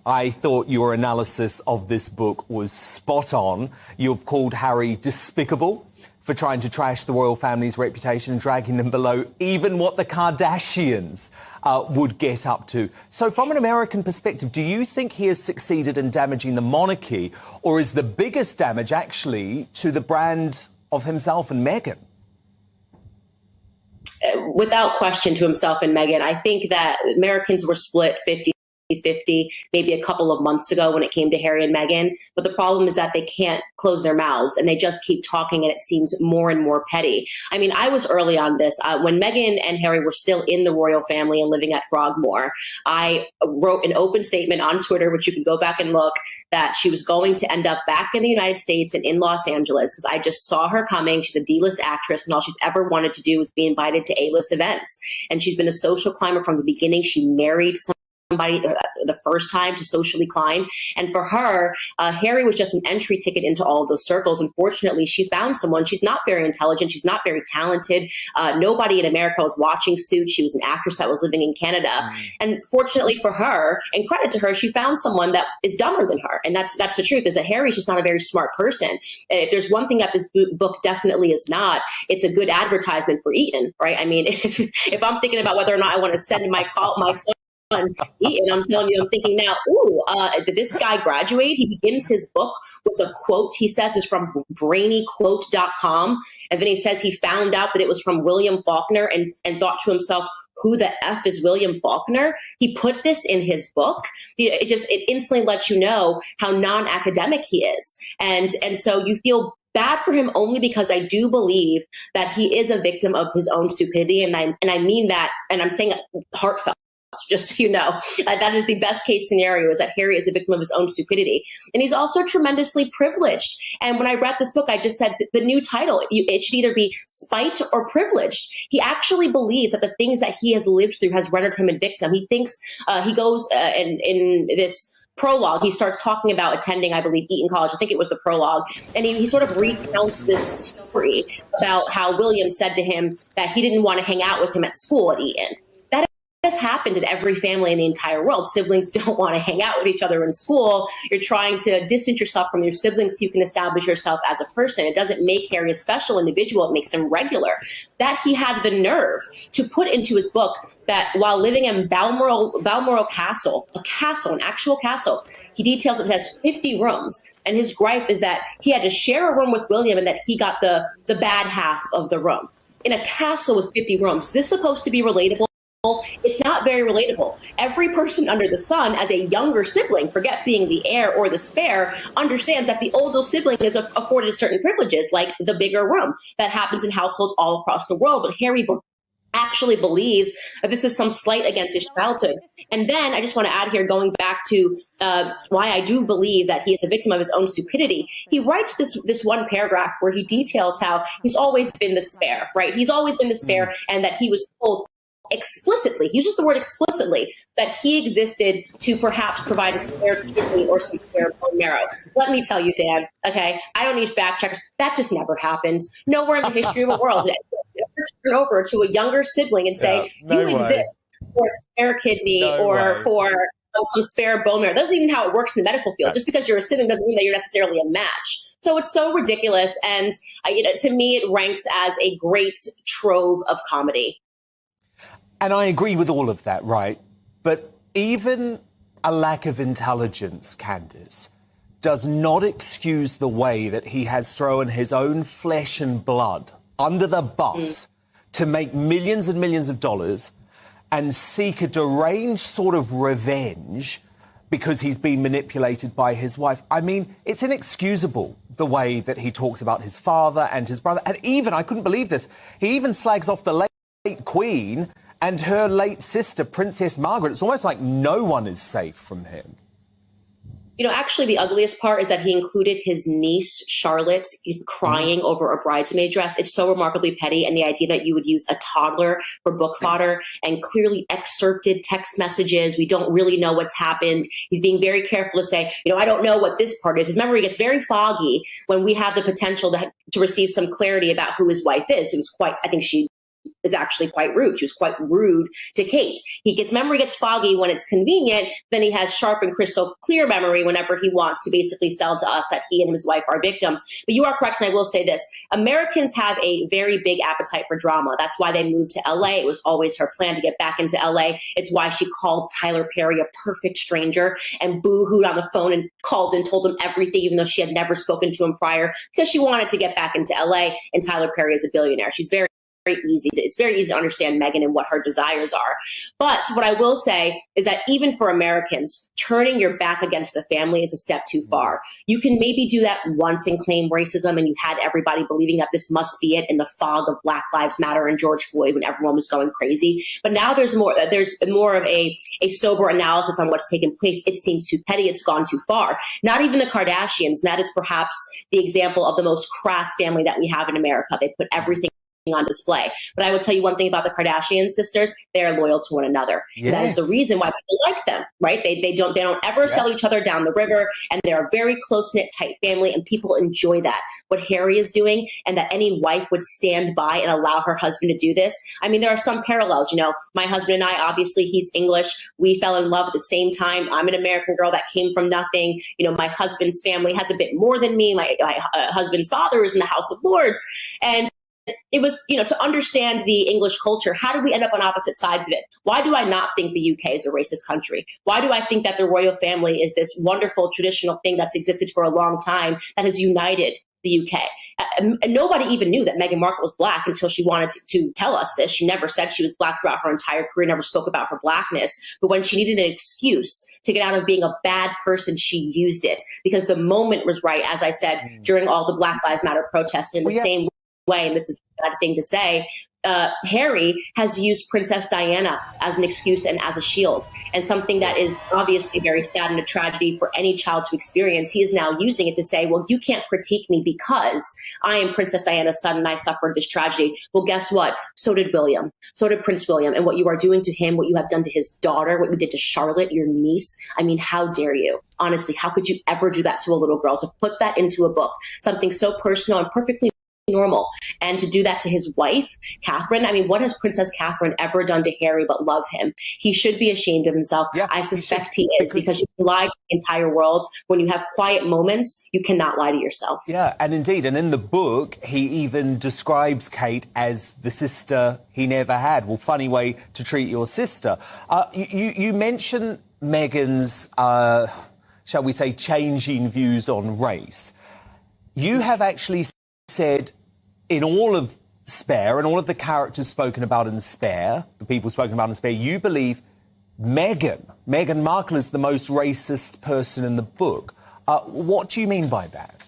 I thought your analysis of this book was spot on. You've called Harry despicable for trying to trash the royal family's reputation and dragging them below even what the Kardashians would get up to. So from an American perspective, do you think he has succeeded in damaging the monarchy, or is the biggest damage actually to the brand of himself and Meghan? Without question, to himself and Meghan. I think that Americans were split 50-50 maybe a couple of months ago when it came to Harry and Meghan. But the problem is that they can't close their mouths and they just keep talking, and it seems more and more petty. I mean, I was early on this. When Meghan and Harry were still in the royal family and living at Frogmore, I wrote an open statement on Twitter, which you can go back and look, that she was going to end up back in the United States and in Los Angeles because I just saw her coming. She's a D-list actress, and all she's ever wanted to do was be invited to A-list events. And she's been a social climber from the beginning. She married somebody the first time to socially climb. And for her, Harry was just an entry ticket into all of those circles. Unfortunately, she found someone. She's not very intelligent. She's not very talented. Nobody in America was watching Suits. She was an actress that was living in Canada. And fortunately for her, and credit to her, she found someone that is dumber than her. And that's the truth, is that Harry's just not a very smart person. And if there's one thing that this book definitely is not, it's a good advertisement for Eton, right? I mean, if I'm thinking about whether or not I want to send my son Eton, I'm telling you, I'm thinking now, did this guy graduate? He begins his book with a quote he says is from brainyquote.com. And then he says he found out that it was from William Faulkner and thought to himself, who the F is William Faulkner? He put this in his book. It instantly lets you know how non-academic he is. And so you feel bad for him only because I do believe that he is a victim of his own stupidity. And I mean that, and I'm saying heartfelt. Just so you know, that is the best case scenario, is that Harry is a victim of his own stupidity. And he's also tremendously privileged. And when I read this book, I just said the new title, it should either be Spite or Privileged. He actually believes that the things that he has lived through has rendered him a victim. He thinks he goes in this prologue, he starts talking about attending, I believe, Eton College. I think it was the prologue. And he sort of recounts this story about how William said to him that he didn't want to hang out with him at school at Eton. Has happened in every family in the entire world. Siblings don't want to hang out with each other in school. You're trying to distance yourself from your siblings so you can establish yourself as a person. It doesn't make Harry a special individual. It makes him regular. That he had the nerve to put into his book that while living in Balmoral Castle, an actual castle, he details that it has 50 rooms. And his gripe is that he had to share a room with William and that he got the bad half of the room. In a castle with 50 rooms, is this supposed to be relatable? It's not very relatable. Every person under the sun, as a younger sibling, forget being the heir or the spare, understands that the older sibling is afforded certain privileges, like the bigger room. That happens in households all across the world. But Harry actually believes that this is some slight against his childhood. And then I just want to add here, going back to why I do believe that he is a victim of his own stupidity. He writes this one paragraph where he details how he's always been the spare, right? He's always been the spare, and that he was told explicitly, he uses the word explicitly, that he existed to perhaps provide a spare kidney or some spare bone marrow. Let me tell you, Dan, okay, I don't need fact checks. That just never happens. Nowhere in the history of the world did I ever turn over to a younger sibling and say, you exist for a spare kidney for some spare bone marrow. That isn't even how it works in the medical field. Just because you're a sibling doesn't mean that you're necessarily a match. So it's so ridiculous. And to me, it ranks as a great trove of comedy. And I agree with all of that, right? But even a lack of intelligence, Candace, does not excuse the way that he has thrown his own flesh and blood under the bus to make millions and millions of dollars and seek a deranged sort of revenge because he's been manipulated by his wife. I mean, it's inexcusable the way that he talks about his father and his brother. And even, I couldn't believe this, he even slags off the late Queen and her late sister, Princess Margaret. It's almost like no one is safe from him. Actually, the ugliest part is that he included his niece, Charlotte, crying over a bridesmaid dress. It's so remarkably petty. And the idea that you would use a toddler for book fodder and clearly excerpted text messages. We don't really know what's happened. He's being very careful to say, I don't know what this part is. His memory gets very foggy when we have the potential to receive some clarity about who his wife is. Who's quite, I think she is actually quite rude. She was quite rude to Kate. Memory gets foggy when it's convenient. Then he has sharp and crystal clear memory whenever he wants to basically sell to us that he and his wife are victims. But you are correct, and I will say this. Americans have a very big appetite for drama. That's why they moved to LA. It was always her plan to get back into LA. It's why she called Tyler Perry a perfect stranger and boo-hooed on the phone and called and told him everything, even though she had never spoken to him prior, because she wanted to get back into LA, and Tyler Perry is a billionaire. She's it's very easy to understand Meghan and what her desires are. But what I will say is that even for Americans, turning your back against the family is a step too far. You can maybe do that once and claim racism, and you had everybody believing that this must be it in the fog of Black Lives Matter and George Floyd when everyone was going crazy. But now there's more of a sober analysis on what's taken place. It seems too petty. It's gone too far. Not even the Kardashians. That is perhaps the example of the most crass family that we have in America. They put everything on display. But I will tell you one thing about the Kardashian sisters: they're loyal to one another. Yes. That is the reason why people like them, right? They don't ever sell each other down the river, and they're a very close-knit, tight family, and people enjoy that. What Harry is doing, and that any wife would stand by and allow her husband to do this. I mean, there are some parallels. You know, my husband and I, obviously he's English. We fell in love at the same time. I'm an American girl that came from nothing. You know, my husband's family has a bit more than me. My husband's father is in the House of Lords. And it was, to understand the English culture, how did we end up on opposite sides of it? Why do I not think the UK is a racist country? Why do I think that the royal family is this wonderful traditional thing that's existed for a long time that has united the UK? Nobody even knew that Meghan Markle was Black until she wanted to tell us this. She never said she was Black throughout her entire career, never spoke about her Blackness. But when she needed an excuse to get out of being a bad person, she used it because the moment was right, as I said, during all the Black Lives Matter protests in the same way, and this is a bad thing to say, Harry has used Princess Diana as an excuse and as a shield, and something that is obviously very sad and a tragedy for any child to experience. He is now using it to say, well, you can't critique me because I am Princess Diana's son and I suffered this tragedy. Well, guess what? So did William. So did Prince William. And what you are doing to him, what you have done to his daughter, what you did to Charlotte, your niece, I mean, how dare you? Honestly, how could you ever do that to a little girl, to put that into a book, something so personal and perfectly normal, and to do that to his wife, Catherine? I mean, what has Princess Catherine ever done to Harry but love him? He should be ashamed of himself. Yeah, I suspect he is, because you can lie to the entire world. When you have quiet moments, you cannot lie to yourself. Yeah, and indeed, and in the book, he even describes Kate as the sister he never had. Well, funny way to treat your sister. You mentioned Meghan's, shall we say, changing views on race. You have actually said in all of Spare and all of the characters spoken about in Spare, the people spoken about in Spare, you believe Meghan Markle is the most racist person in the book. What do you mean by that?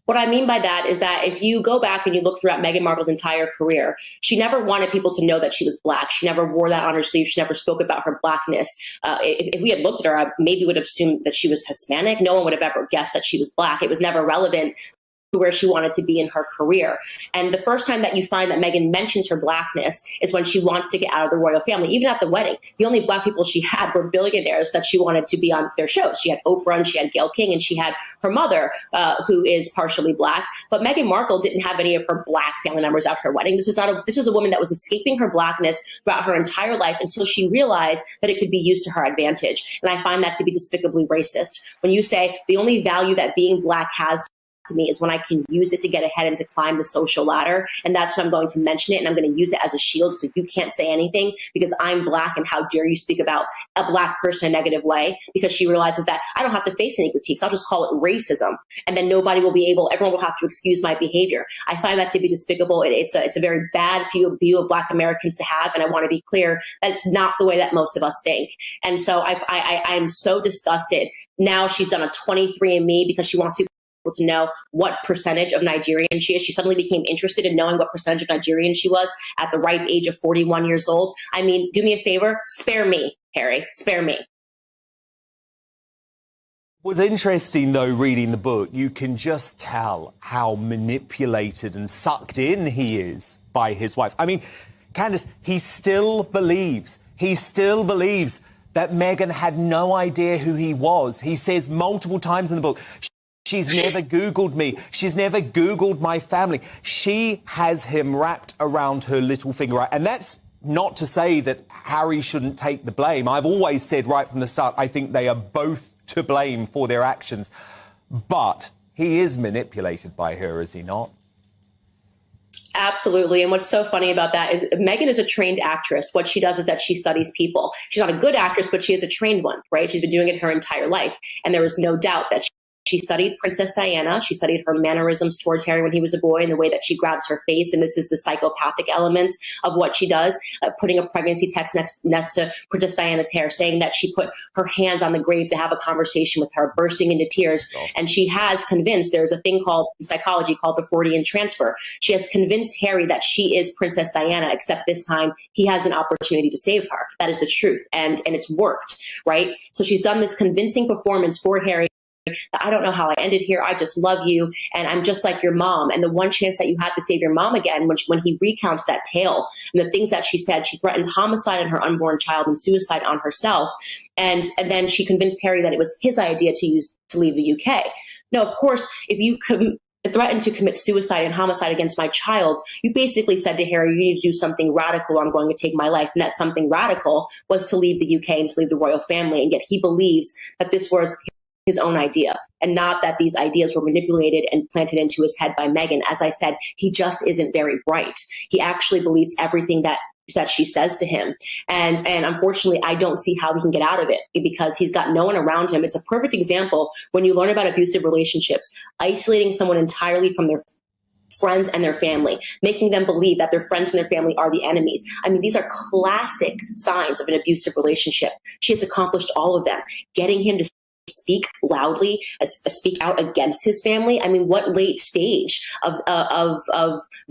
What I mean by that is that if you go back and you look throughout Meghan Markle's entire career, she never wanted people to know that she was Black. She never wore that on her sleeve. She never spoke about her Blackness. If we had looked at her, I maybe would have assumed that she was Hispanic. No one would have ever guessed that she was Black. It was never relevant where she wanted to be in her career. And the first time that you find that Meghan mentions her Blackness is when she wants to get out of the royal family. Even at the wedding, the only Black people she had were billionaires that she wanted to be on their shows. She had Oprah and she had Gayle King and she had her mother, who is partially Black. But Meghan Markle didn't have any of her Black family members at her wedding. This is a woman that was escaping her Blackness throughout her entire life until she realized that it could be used to her advantage. And I find that to be despicably racist. When you say the only value that being Black has to me is when I can use it to get ahead and to climb the social ladder. And that's when I'm going to mention it, and I'm going to use it as a shield so you can't say anything because I'm Black, and how dare you speak about a Black person in a negative way, because she realizes that I don't have to face any critiques. I'll just call it racism, and then everyone will have to excuse my behavior. I find that to be despicable. It's a very bad view of Black Americans to have, and I want to be clear that it's not the way that most of us think. And so I am so disgusted. Now she's done a 23andMe because she wants to know what percentage of Nigerian she is. She suddenly became interested in knowing what percentage of Nigerian she was at the ripe age of 41 years old. I mean, do me a favor, spare me, Harry, spare me. What's interesting, though, reading the book, you can just tell how manipulated and sucked in he is by his wife. I mean, Candace, he still believes that Meghan had no idea who he was. He says multiple times in the book, She's never Googled me. She's never Googled my family. She has him wrapped around her little finger. And that's not to say that Harry shouldn't take the blame. I've always said right from the start, I think they are both to blame for their actions. But he is manipulated by her, is he not? Absolutely. And what's so funny about that is Meghan is a trained actress. What she does is that she studies people. She's not a good actress, but she is a trained one, right? She's been doing it her entire life. And there is no doubt that she studied Princess Diana. She studied her mannerisms towards Harry when he was a boy and the way that she grabs her face. And this is the psychopathic elements of what she does, putting a pregnancy text next to Princess Diana's hair, saying that she put her hands on the grave to have a conversation with her, bursting into tears. Oh. And she has convinced, there's a thing called in psychology called the Freudian transfer. She has convinced Harry that she is Princess Diana, except this time he has an opportunity to save her. That is the truth. And it's worked, right? So she's done this convincing performance for Harry. I don't know how I ended here. I just love you. And I'm just like your mom. And the one chance that you had to save your mom again, when he recounts that tale and the things that she said, she threatened homicide on her unborn child and suicide on herself. And then she convinced Harry that it was his idea to leave the UK. No, of course, if you threatened to commit suicide and homicide against my child, you basically said to Harry, you need to do something radical or I'm going to take my life. And that something radical was to leave the UK and to leave the royal family. And yet he believes that this was his own idea and not that these ideas were manipulated and planted into his head by Meghan. As I said, he just isn't very bright. He actually believes everything that she says to him. And unfortunately, I don't see how he can get out of it because he's got no one around him. It's a perfect example when you learn about abusive relationships, isolating someone entirely from their friends and their family, making them believe that their friends and their family are the enemies. I mean, these are classic signs of an abusive relationship. She has accomplished all of them, getting him to speak loudly, speak out against his family. I mean, what late stage of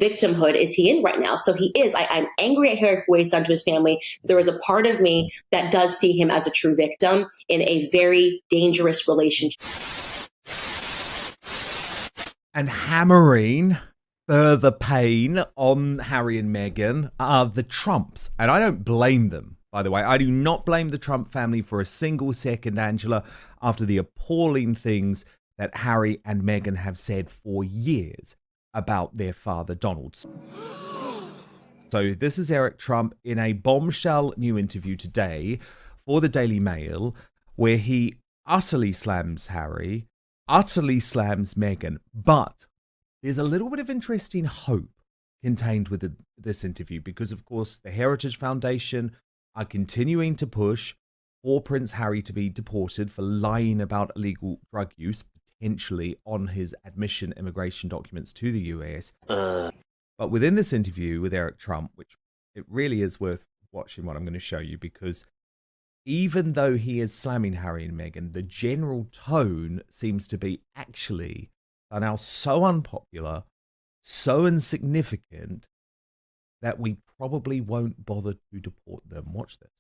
victimhood is he in right now? So he is. I'm angry at Harry for what he's done to his family. There is a part of me that does see him as a true victim in a very dangerous relationship. And hammering further pain on Harry and Meghan are the Trumps. And I don't blame them, by the way. I do not blame the Trump family for a single second, Angela, after the appalling things that Harry and Meghan have said for years about their father, Donald. So this is Eric Trump in a bombshell new interview today for the Daily Mail, where he utterly slams Harry, utterly slams Meghan. But there's a little bit of interesting hope contained with this interview because, of course, the Heritage Foundation are continuing to push for Prince Harry to be deported for lying about illegal drug use, potentially on his admission immigration documents to the US. But within this interview with Eric Trump, which it really is worth watching what I'm going to show you, because even though he is slamming Harry and Meghan, the general tone seems to be actually are now so unpopular, so insignificant, that we probably won't bother to deport them. Watch this.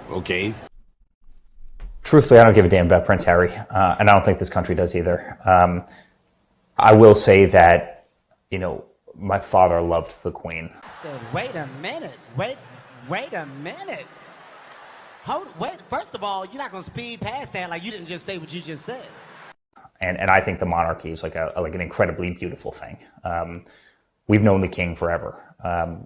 Okay. Truthfully, I don't give a damn about Prince Harry, and I don't think this country does either. I will say that, you know, my father loved the Queen. I said, wait a minute. Wait a minute. Wait, first of all, you're not going to speed past that like you didn't just say what you just said. And I think the monarchy is like an incredibly beautiful thing. We've known the king forever.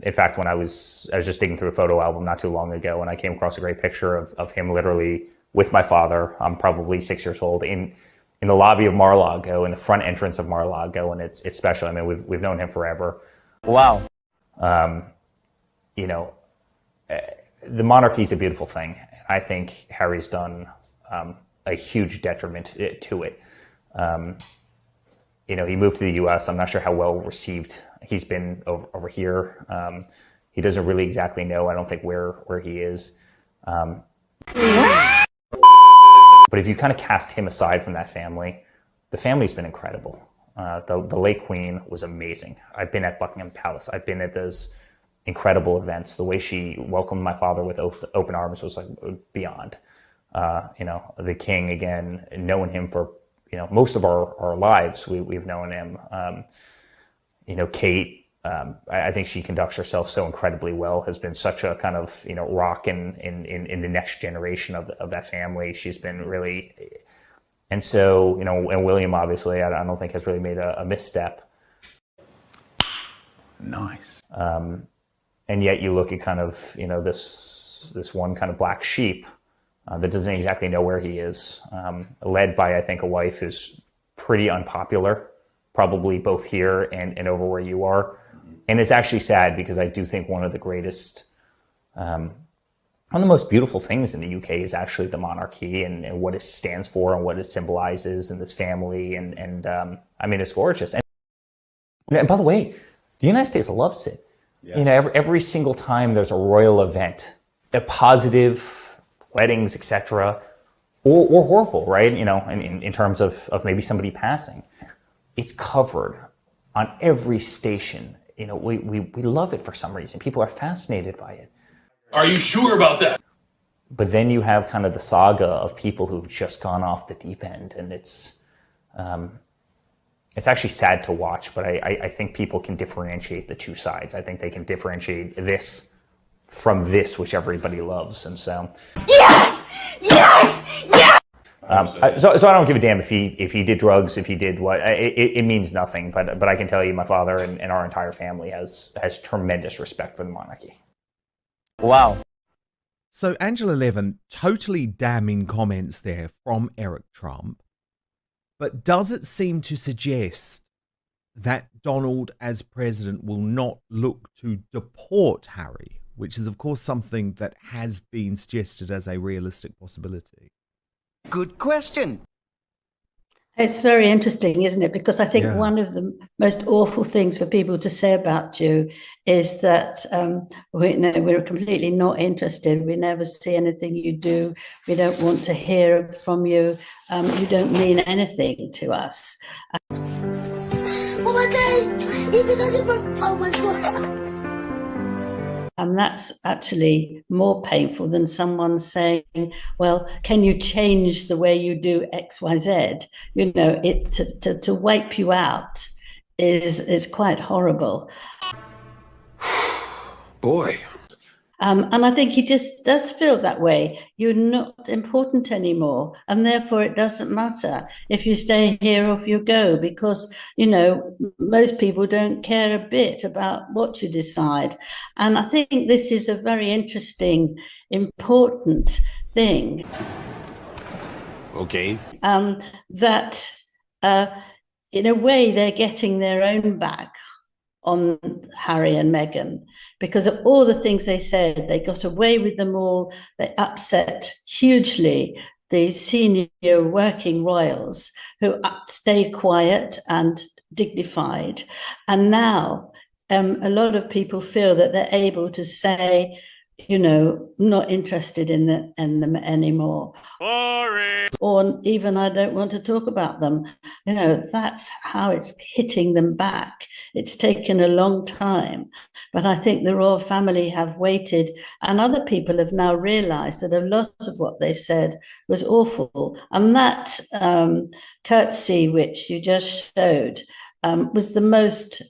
In fact, when I was just digging through a photo album not too long ago, and I came across a great picture of him literally with my father. I'm probably 6 years old in the lobby of Mar-a-Lago, in the front entrance of Mar-a-Lago, and it's special. I mean, we've known him forever. Wow. You know, the monarchy is a beautiful thing. I think Harry's done a huge detriment to it. You know, he moved to the U.S. I'm not sure how well received he's been over here. He doesn't really exactly know, I don't think, where he is. But if you kind of cast him aside from that family, the family's been incredible. The late Queen was amazing. I've been at Buckingham Palace. I've been at those incredible events. The way she welcomed my father with open arms was like beyond. You know, the King, again, knowing him for, you know, most of our lives, we've known him. You know, Kate, I think she conducts herself so incredibly well, has been such a kind of, you know, rock in the next generation of that family. She's been really, And so, and William, obviously, I don't think has really made a misstep. Nice. And yet you look at kind of, this one kind of black sheep that doesn't exactly know where he is, led by, I think, a wife who's pretty unpopular, probably both here and over where you are. And it's actually sad because I do think one of the greatest, one of the most beautiful things in the UK is actually the monarchy and what it stands for and what it symbolizes and this family. And I mean, it's gorgeous. And by the way, the United States loves it. Yeah. Every single time there's a royal event, a positive, weddings, etc., or horrible, right? In terms of maybe somebody passing, it's covered on every station. We love it for some reason. People are fascinated by it. Are you sure about that? But then you have kind of the saga of people who've just gone off the deep end, and it's actually sad to watch. But I think people can differentiate the two sides. I think they can differentiate this from this, which everybody loves, and so yes. So I don't give a damn if he did drugs, if he did what. It means nothing. But I can tell you, my father and our entire family has tremendous respect for the monarchy. Wow. So Angela Levin, totally damning comments there from Eric Trump. But does it seem to suggest that Donald, as president, will not look to deport Harry, which is, of course, something that has been suggested as a realistic possibility? Good question. It's very interesting, isn't it? Because I think one of the most awful things for people to say about you is that we're completely not interested. We never see anything you do. We don't want to hear from you. You don't mean anything to us. Oh my God! Oh my God! And that's actually more painful than someone saying, well, can you change the way you do X, Y, Z? It's to wipe you out is quite horrible. Boy. And I think he just does feel that way. You're not important anymore. And therefore, it doesn't matter if you stay here or if you go, because, most people don't care a bit about what you decide. And I think this is a very interesting, important thing. Okay. That in a way, they're getting their own back on Harry and Meghan, because of all the things they said. They got away with them all. They upset hugely the senior working royals who stayed quiet and dignified. And now a lot of people feel that they're able to say, not interested in them anymore. Boring. Or even, I don't want to talk about them. That's how it's hitting them back. It's taken a long time. But I think the royal family have waited, and other people have now realized that a lot of what they said was awful. And that curtsy, which you just showed, was the most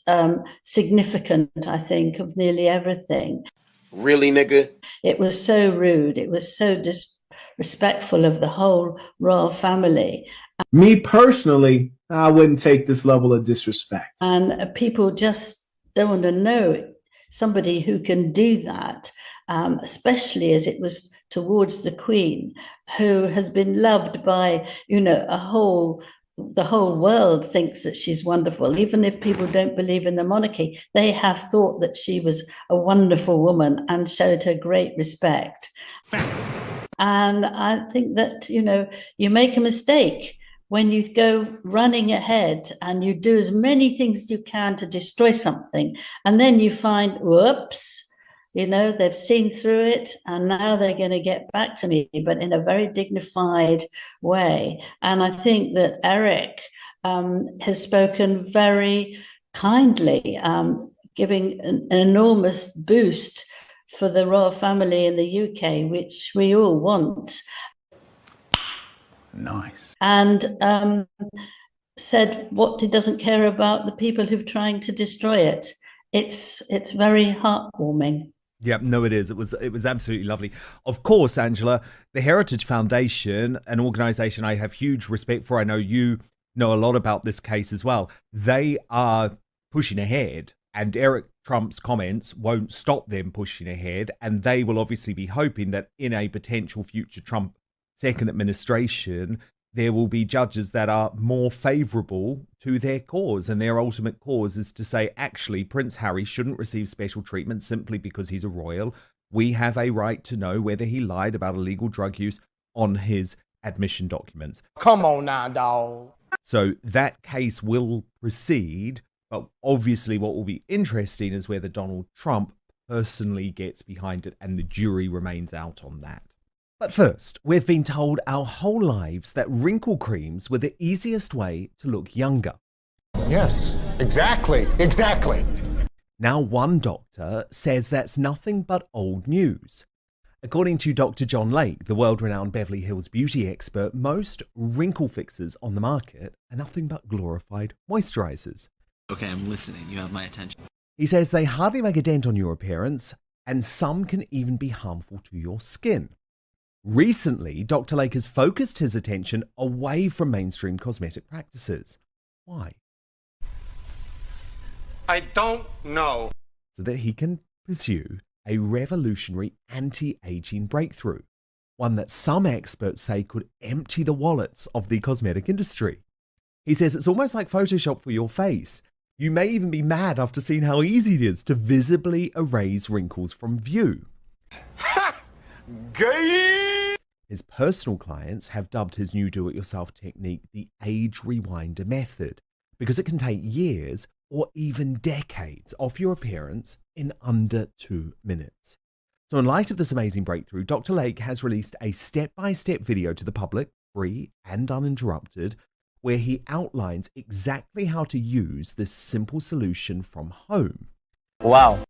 significant, I think, of nearly everything. Really, nigga? It was so rude. It was so disrespectful of the whole royal family. Me personally, I wouldn't take this level of disrespect. And people just don't want to know somebody who can do that, especially as it was towards the Queen, who has been loved by, the whole world thinks that she's wonderful. Even if people don't believe in the monarchy, they have thought that she was a wonderful woman and showed her great respect. Fact. And I think that, you make a mistake when you go running ahead and you do as many things as you can to destroy something. And then you find, whoops, they've seen through it and now they're going to get back to me, but in a very dignified way. And I think that Eric has spoken very kindly, giving an enormous boost for the royal family in the UK, which we all want. Nice. And said what he doesn't care about the people who've trying to destroy it. It's very heartwarming. Yeah, no, it is. It was absolutely lovely. Of course, Angela, the Heritage Foundation, an organization I have huge respect for. I know you know a lot about this case as well. They are pushing ahead, and Eric Trump's comments won't stop them pushing ahead. And they will obviously be hoping that in a potential future Trump second administration, there will be judges that are more favorable to their cause. And their ultimate cause is to say, actually, Prince Harry shouldn't receive special treatment simply because he's a royal. We have a right to know whether he lied about illegal drug use on his admission documents. Come on now, dog. So that case will proceed. But obviously, what will be interesting is whether Donald Trump personally gets behind it and the jury remains out on that. But first, we've been told our whole lives that wrinkle creams were the easiest way to look younger. Yes, exactly. Now, one doctor says that's nothing but old news. According to Dr. John Lake, the world-renowned Beverly Hills beauty expert, most wrinkle fixers on the market are nothing but glorified moisturizers. Okay, I'm listening. You have my attention. He says they hardly make a dent on your appearance, and some can even be harmful to your skin. Recently, Dr. Lake has focused his attention away from mainstream cosmetic practices. Why? I don't know. So that he can pursue a revolutionary anti-aging breakthrough, one that some experts say could empty the wallets of the cosmetic industry. He says it's almost like Photoshop for your face. You may even be mad after seeing how easy it is to visibly erase wrinkles from view. Ha! Gay! His personal clients have dubbed his new do-it-yourself technique the age rewinder method because it can take years or even decades off your appearance in under 2 minutes. So in light of this amazing breakthrough, Dr. Lake has released a step-by-step video to the public, free and uninterrupted, where he outlines exactly how to use this simple solution from home. Wow.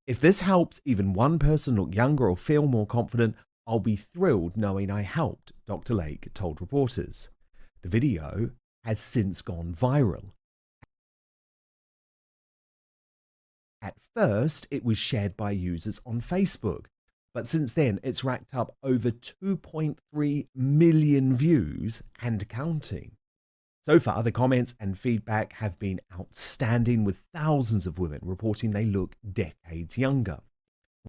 If this helps even one person look younger or feel more confident, I'll be thrilled knowing I helped, Dr. Lake told reporters. The video has since gone viral. At first, it was shared by users on Facebook, but since then, it's racked up over 2.3 million views and counting. So far, the comments and feedback have been outstanding, with thousands of women reporting they look decades younger.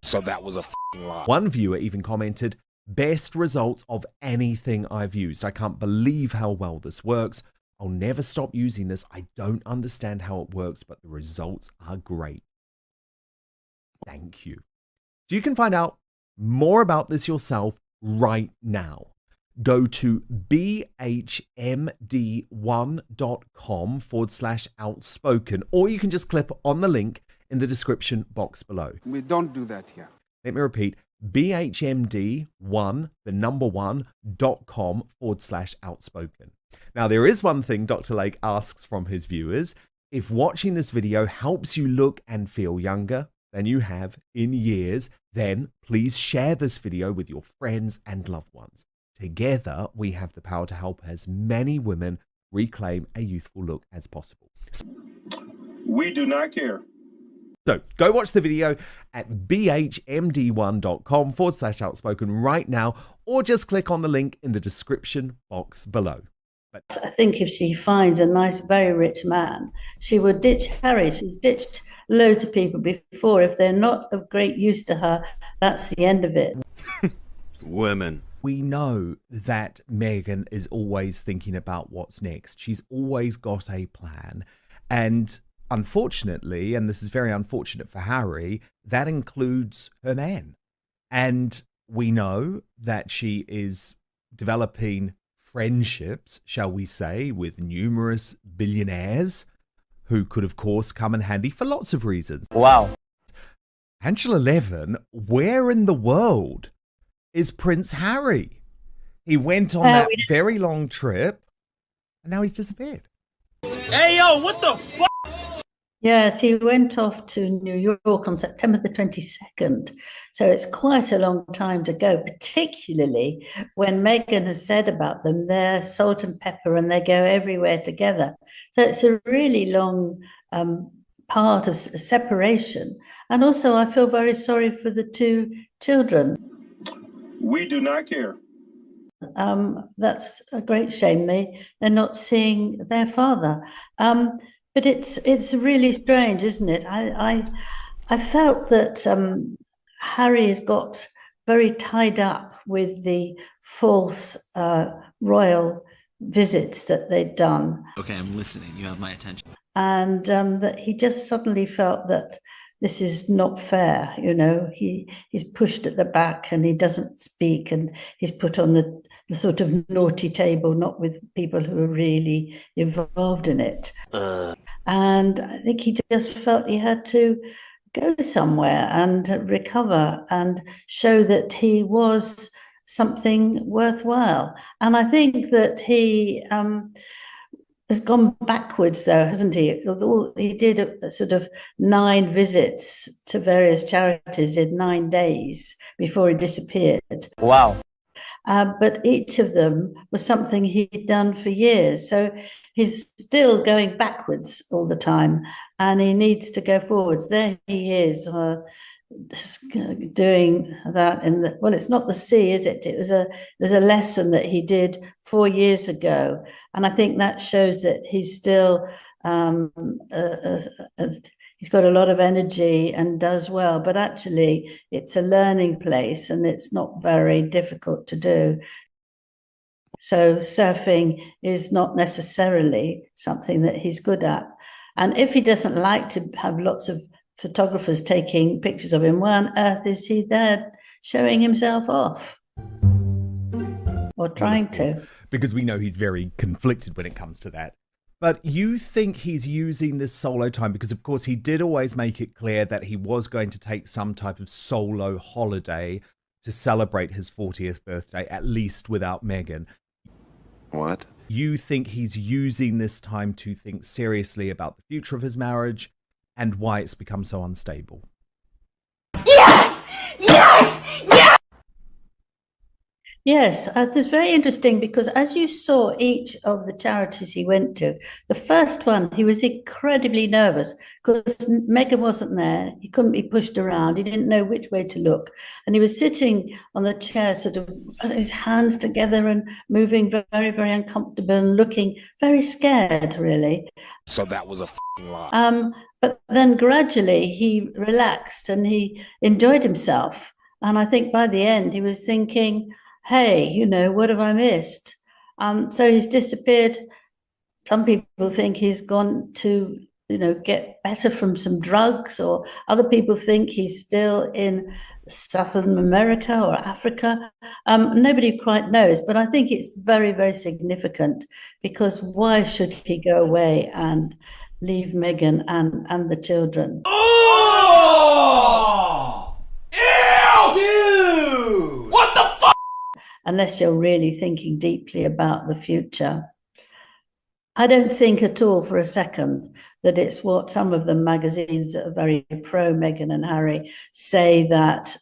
So that was a f***ing lie. One viewer even commented, "Best results of anything I've used. I can't believe how well this works. I'll never stop using this. I don't understand how it works, but the results are great. Thank you." So you can find out more about this yourself right now. Go to bhmd1.com/outspoken, or you can just click on the link in the description box below. We don't do that here. Let me repeat, bhmd1.com/outspoken. Now, there is one thing Dr. Lake asks from his viewers. If watching this video helps you look and feel younger than you have in years, then please share this video with your friends and loved ones. Together, we have the power to help as many women reclaim a youthful look as possible. We do not care. So go watch the video at bhmd1.com/outspoken right now, or just click on the link in the description box below. I think if she finds a nice, very rich man, she would ditch Harry. She's ditched loads of people before. If they're not of great use to her, that's the end of it. Women. We know that Meghan is always thinking about what's next. She's always got a plan. And unfortunately, and this is very unfortunate for Harry, that includes her man. And we know that she is developing friendships, shall we say, with numerous billionaires who could, of course, come in handy for lots of reasons. Wow. Angela Levin, where in the world is Prince Harry? He went on that very long trip and now he's disappeared. Hey, yo, what the fuck? Yes, he went off to New York on September the 22nd. So it's quite a long time to go, particularly when Meghan has said about them, they're salt and pepper and they go everywhere together. So it's a really long part of separation. And also, I feel very sorry for the two children. We do not care. That's a great shame. They're not seeing their father. But it's really strange, isn't it? I felt that Harry has got very tied up with the false royal visits that they'd done. Okay, I'm listening. You have my attention. And that he just suddenly felt that this is not fair. You know, he's pushed at the back and he doesn't speak, and he's put on the sort of naughty table, not with people who are really involved in it. And I think he just felt he had to go somewhere and recover and show that he was something worthwhile. And I think that he has gone backwards, though, hasn't he? He did a sort of 9 visits to various charities in 9 days before he disappeared. Wow. But each of them was something he'd done for years. So he's still going backwards all the time, and he needs to go forwards. There he is, doing that in the, well, it's not the sea, is it? It was a lesson that he did 4 years ago, and I think that shows that he's still he's got a lot of energy and does well, but actually it's a learning place and it's not very difficult to do. So surfing is not necessarily something that he's good at. And if he doesn't like to have lots of photographers taking pictures of him, why on earth is he there showing himself off? Or trying to? Because we know he's very conflicted when it comes to that. But you think he's using this solo time because, of course, he did always make it clear that he was going to take some type of solo holiday to celebrate his 40th birthday, at least without Meghan. What? You think he's using this time to think seriously about the future of his marriage and why it's become so unstable? Yes! Yes! Yes! Yes, it's very interesting because as you saw each of the charities he went to, the first one, he was incredibly nervous because Meghan wasn't there. He couldn't be pushed around. He didn't know which way to look. And he was sitting on the chair, sort of his hands together and moving very, very uncomfortable and looking very scared, really. So that was a lie. But then gradually he relaxed and he enjoyed himself. And I think by the end he was thinking, hey, you know, what have I missed? So he's disappeared. Some people think he's gone to, you know, get better from some drugs, or other people think he's still in Southern America or Africa. Nobody quite knows, but I think it's very, very significant because why should he go away and leave Meghan and the children? Oh! Ew! Dude! What the fuck? Unless you're really thinking deeply about the future. I don't think at all for a second that it's what some of the magazines that are very pro Meghan and Harry say, that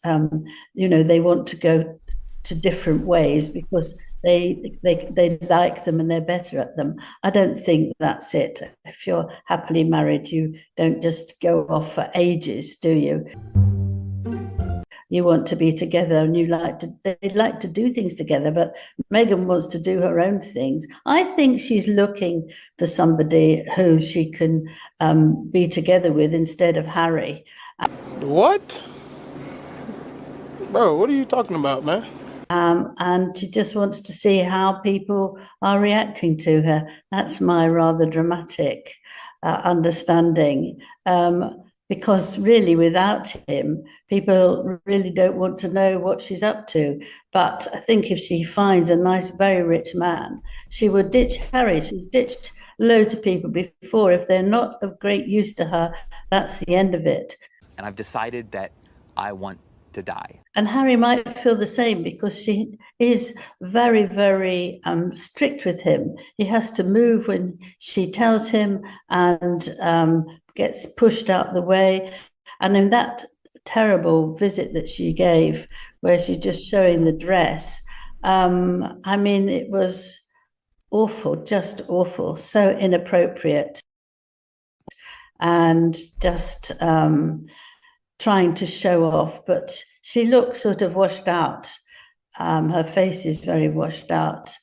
you know, they want to go to different ways because they like them and they're better at them. I don't think that's it. If you're happily married, you don't just go off for ages, do you? You want to be together and they'd like to do things together, but Meghan wants to do her own things. I think she's looking for somebody who she can be together with instead of Harry. What? Bro, what are you talking about, man? And she just wants to see how people are reacting to her. That's my rather dramatic understanding. Because really, without him, people really don't want to know what she's up to. But I think if she finds a nice, very rich man, she would ditch Harry. She's ditched loads of people before. If they're not of great use to her, that's the end of it. And I've decided that I want to die. And Harry might feel the same because she is very, very strict with him. He has to move when she tells him and gets pushed out the way. And in that terrible visit that she gave, where she's just showing the dress, I mean, it was awful, just awful, so inappropriate. And just trying to show off, but she looks sort of washed out. Her face is very washed out.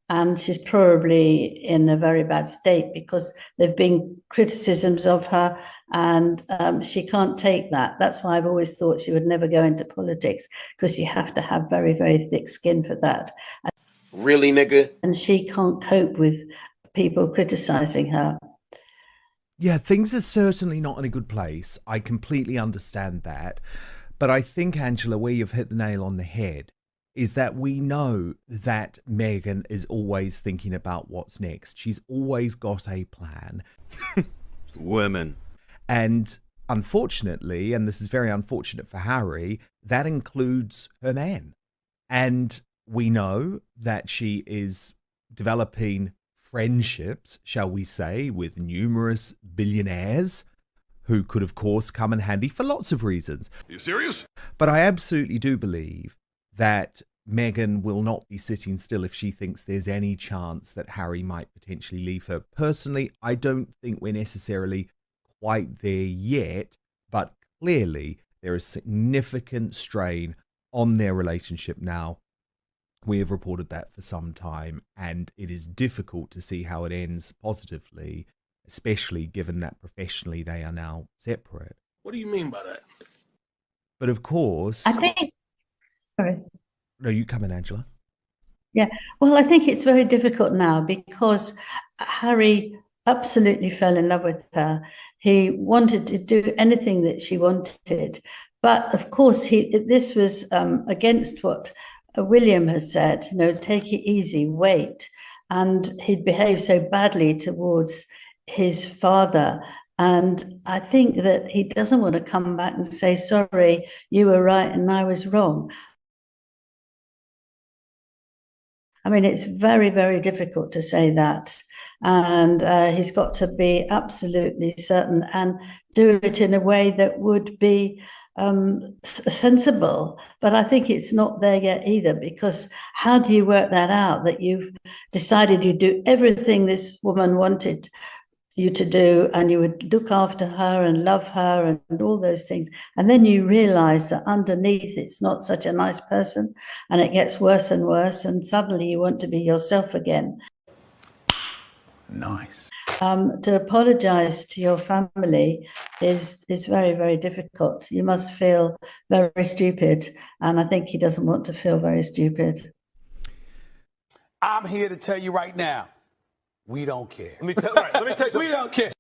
And she's probably in a very bad state because there've been criticisms of her, and she can't take that. That's why I've always thought she would never go into politics, because you have to have very, very thick skin for that. Really, nigga? And she can't cope with people criticizing her. Yeah, things are certainly not in a good place. I completely understand that. But I think, Angela, where you've hit the nail on the head is that we know that Meghan is always thinking about what's next. She's always got a plan. Women. And unfortunately, and this is very unfortunate for Harry, that includes her man. And we know that she is developing friendships, shall we say, with numerous billionaires who could, of course, come in handy for lots of reasons. Are you serious? But I absolutely do believe that Meghan will not be sitting still if she thinks there's any chance that Harry might potentially leave her. Personally, I don't think we're necessarily quite there yet, but clearly there is significant strain on their relationship now. We have reported that for some time, and it is difficult to see how it ends positively, especially given that professionally they are now separate. What do you mean by that? But of course... I think... Sorry. No, you come in, Angela. Yeah, well, I think it's very difficult now because Harry absolutely fell in love with her. He wanted to do anything that she wanted. But of course, this was against what William has said, take it easy, wait. And he'd behaved so badly towards his father. And I think that he doesn't want to come back and say, sorry, you were right and I was wrong. I mean, it's very, very difficult to say that. And he's got to be absolutely certain and do it in a way that would be sensible. But I think it's not there yet either, because how do you work that out, that you've decided you do everything this woman wanted you to do, and you would look after her and love her and all those things, and then you realize that underneath it's not such a nice person, and it gets worse and worse, and suddenly you want to be yourself again. Nice. To apologize to your family is very, very difficult. You must feel very stupid, and I think he doesn't want to feel very stupid. I'm here to tell you right now, we don't care. Let me tell you, we don't care.